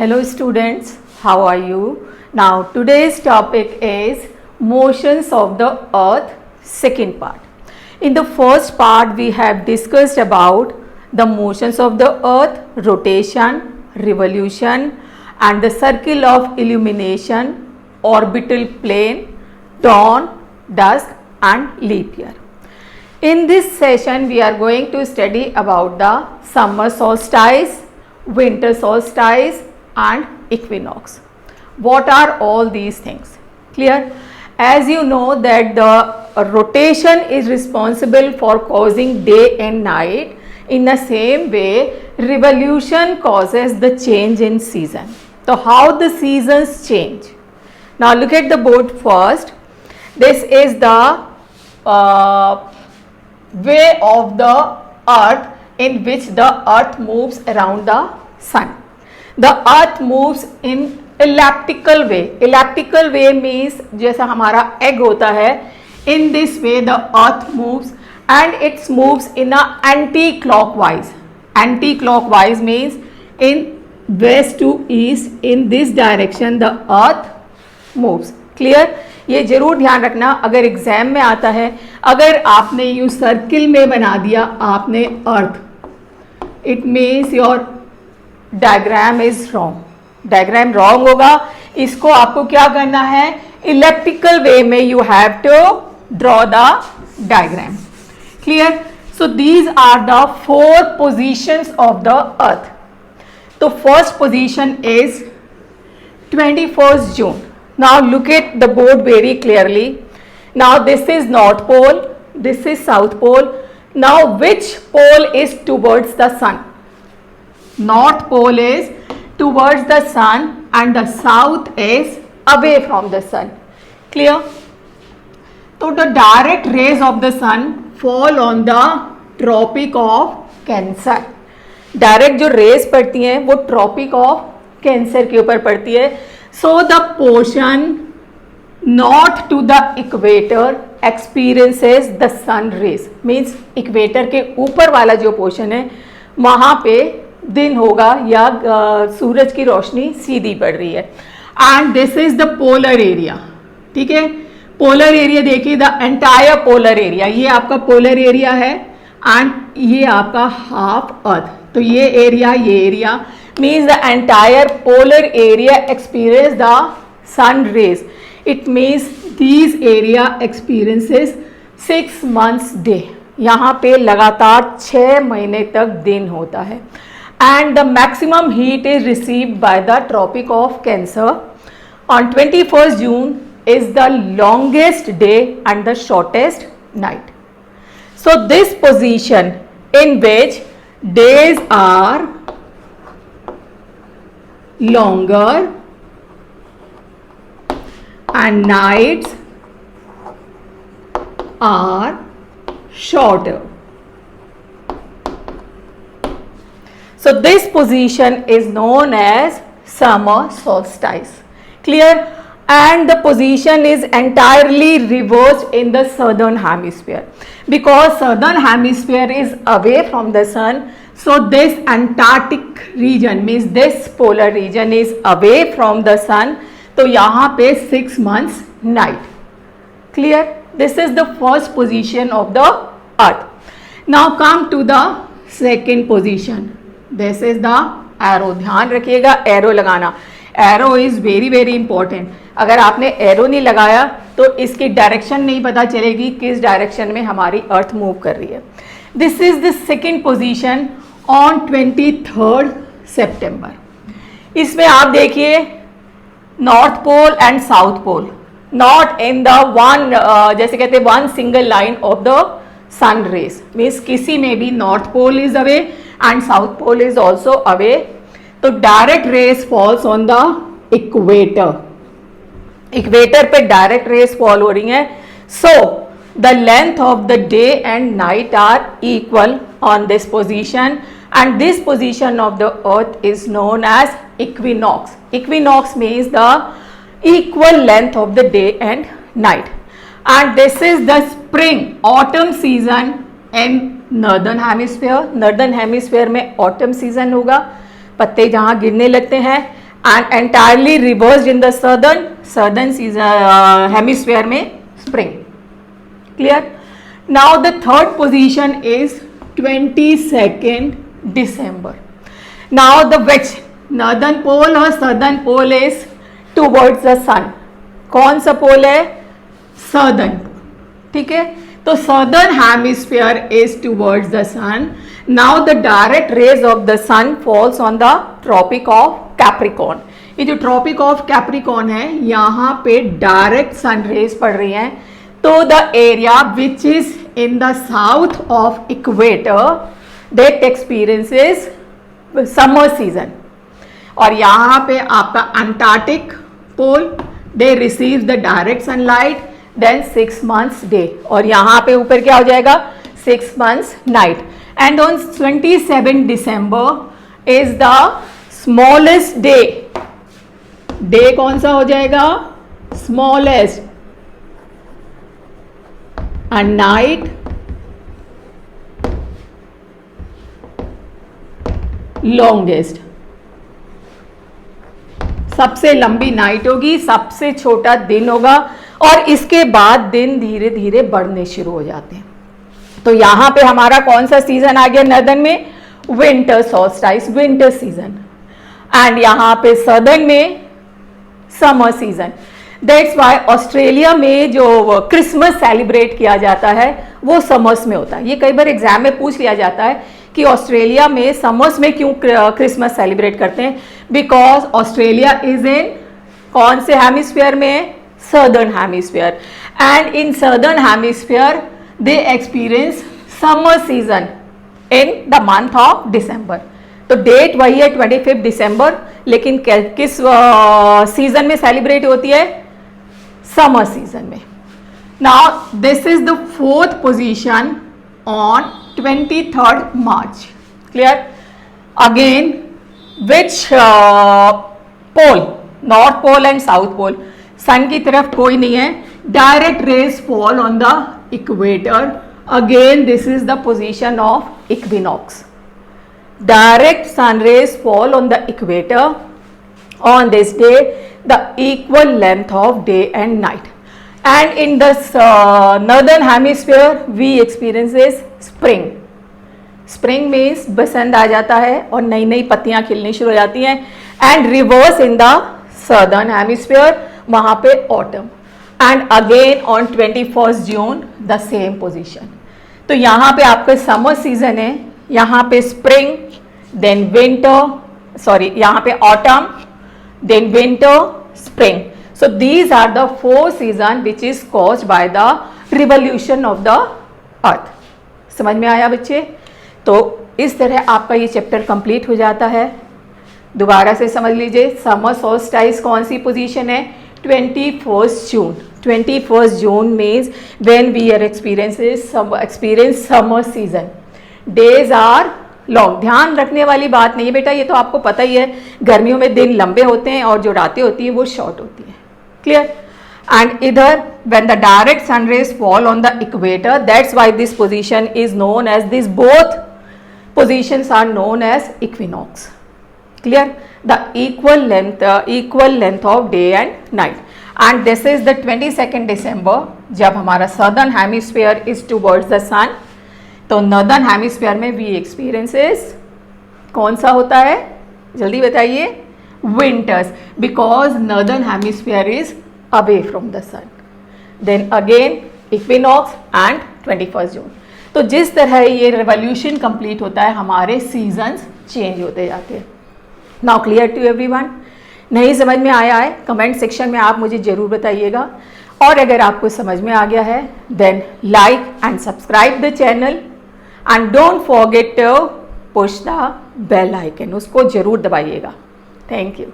Hello students, how are you? Now today's topic is motions of the earth, second part. In the first part we have discussed about the motions of the earth, rotation, revolution and the circle of illumination, orbital plane, dawn, dusk and leap year. In this session we are going to study about the summer solstice, winter solstice and equinox. What are all these things? Clear? As you know that the rotation is responsible for causing day and night. In the same way, revolution causes the change in season. So how the seasons change? Now look at the board first. This is the way of the earth in which the earth moves around the sun. The earth moves in elliptical way. Elliptical way means जैसा हमारा egg होता है, in this way the earth moves and it moves in a anti-clockwise. Anti-clockwise means in west to east, in this direction the earth moves. Clear? ये जरूर ध्यान रखना, अगर exam में आता है, अगर आपने यू सर्किल में बना दिया आपने earth, it means your diagram is wrong. Diagram wrong होगा. इसको आपको क्या करना है, इलेप्टिकल वे में you have to draw the diagram. Clear? So these are the four positions of the earth. तो first position is 21st June. Now look at the board very clearly. Now this is North Pole, this is South Pole. Now which pole is towards the sun? North Pole is towards the sun and the South is away from the sun. Clear? So the direct rays of the sun fall on the Tropic of Cancer. Direct जो rays पड़ती हैं वो Tropic of Cancer के ऊपर पड़ती है. So the portion north to the equator experiences the sun rays. Means equator के ऊपर वाला जो पोर्शन है वहाँ पे दिन होगा या सूरज की रोशनी सीधी पड़ रही है. And this is the polar area. ठीक है, पोलर एरिया देखिए, द एंटायर पोलर एरिया, ये आपका पोलर एरिया है एंड ये आपका हाफ अर्थ. तो ये area means the entire polar area experience the sun rays. It means these area experiences 6 months day. यहाँ पे लगातार 6 महीने तक दिन होता है. And the maximum heat is received by the Tropic of Cancer. On 21st June is the longest day and the shortest night. So this position in which days are longer and nights are shorter. So this position is known as summer solstice. Clear? And the position is entirely reversed in the southern hemisphere because southern hemisphere is away from the sun. So this Antarctic region means this polar region is away from the sun. तो यहाँ पे 6 months night. Clear? This is the first position of the earth. Now come to the second position. This is the arrow. ध्यान रखिएगा arrow लगाना. Arrow is very very important. अगर आपने arrow नहीं लगाया तो इसकी डायरेक्शन नहीं पता चलेगी किस डायरेक्शन में हमारी अर्थ मूव कर रही है. This is the second position on 23rd September. इसमें आप देखिए north pole and south pole not in the one, जैसे कहते हैं one single line of the sun rays. Means किसी में भी north pole is away and south pole is also away. तो direct rays falls on the equator. Equator पे direct rays fall हो रही हैं. सो the length of the day and night are equal on this position and this position of the earth is known as equinox. Equinox means the equal length of the day and night. And this is the spring autumn season in northern hemisphere. northern hemisphere में autumn season होगा, पत्ते जहाँ गिरने लगते हैं. And entirely reversed in the southern hemisphere में spring. Clear. Now the third position is 22nd December. Now the which northern pole और southern pole is towards the sun. कौन सा पोल है? southern. ठीक है. तो southern hemisphere is towards the sun. Now the direct rays of the sun falls on the Tropic of Capricorn. ये जो Tropic of Capricorn है, यहाँ पे direct sun rays पड़ रही हैं. तो the area which is in the south of equator that experiences summer season. और यहाँ पे आपका Antarctic pole, they receive the direct sunlight, then 6 months day. और यहाँ पे ऊपर क्या हो जाएगा? 6 months night. And on 27 December is the smallest day. Day कौन सा हो जाएगा? Smallest. And night longest. सबसे लंबी नाइट होगी, सबसे छोटा दिन होगा, और इसके बाद दिन धीरे धीरे बढ़ने शुरू हो जाते हैं. तो यहां पे हमारा कौन सा सीजन आ गया नर्दर्न में? Winter solstice, winter season. And यहां पे सदर्न में summer season. That's why Australia में जो क्रिसमस सेलिब्रेट किया जाता है वो समर्स में होता है. ये कई बार एग्जाम में पूछ लिया जाता है कि ऑस्ट्रेलिया में समर्स में क्यों क्रिसमस सेलिब्रेट करते हैं. बिकॉज ऑस्ट्रेलिया इज इन कौन से हेमिस्फीयर में? Southern hemisphere. And in southern hemisphere they experience summer season in the month of December. तो डेट वही है 25 दिसंबर, लेकिन किस सीजन में सेलिब्रेट होती है? समर सीजन में. Now this is the fourth position on 23rd March. Clear? Again, which pole? North pole and south pole. Sun की तरफ कोई नहीं है. Direct rays fall on the equator. Again, this is the position of equinox. Direct sun rays fall on the equator. On this day, the equal length of day and night. And in the northern hemisphere we experiences spring. Spring means बसंत आ जाता है और नई नई पत्तियां खिलनी शुरू हो जाती हैं. And reverse in the southern hemisphere, वहाँ पे autumn. And again on 21st June the same position. तो यहाँ पे आपका summer season है, यहाँ पे spring, then winter, sorry यहाँ पे autumn, then winter, spring. So these are the 4 seasons which is caused by the revolution of the earth. समझ में आया बच्चे? तो इस तरह आपका ये चैप्टर कंप्लीट हो जाता है. दोबारा से समझ लीजिए. समर सोल्स्टाइस कौन सी पोजीशन है? 21st June. 21st June means when we are experience summer season. Days are long. ध्यान रखने वाली बात नहीं है बेटा, ये तो आपको पता ही है. गर्मियों में दिन लंबे होते हैं और जो रातें होती है वो शॉर्ट होती है. क्लियर? एंड इधर when the direct sun rays fall on the equator, that's why this position is known as, these both positions are known as equinox. Clear? The equal length of day and night. And this is the 22nd December, जब हमारा southern hemisphere is towards the sun. तो northern hemisphere में we experiences कौन सा होता है? जल्दी बताइए. Winters, because northern hemisphere is away from the sun. Then again equinox and 21st June. तो जिस तरह ये रेवोल्यूशन कंप्लीट होता है, हमारे सीजन्स चेंज होते जाते हैं. Now clear to everyone? नहीं समझ में आया है? कमेंट सेक्शन में आप मुझे ज़रूर बताइएगा. और अगर आपको समझ में आ गया है, then like and subscribe the channel. And don't forget to push the bell icon. उसको जरूर दबाइएगा. Thank you.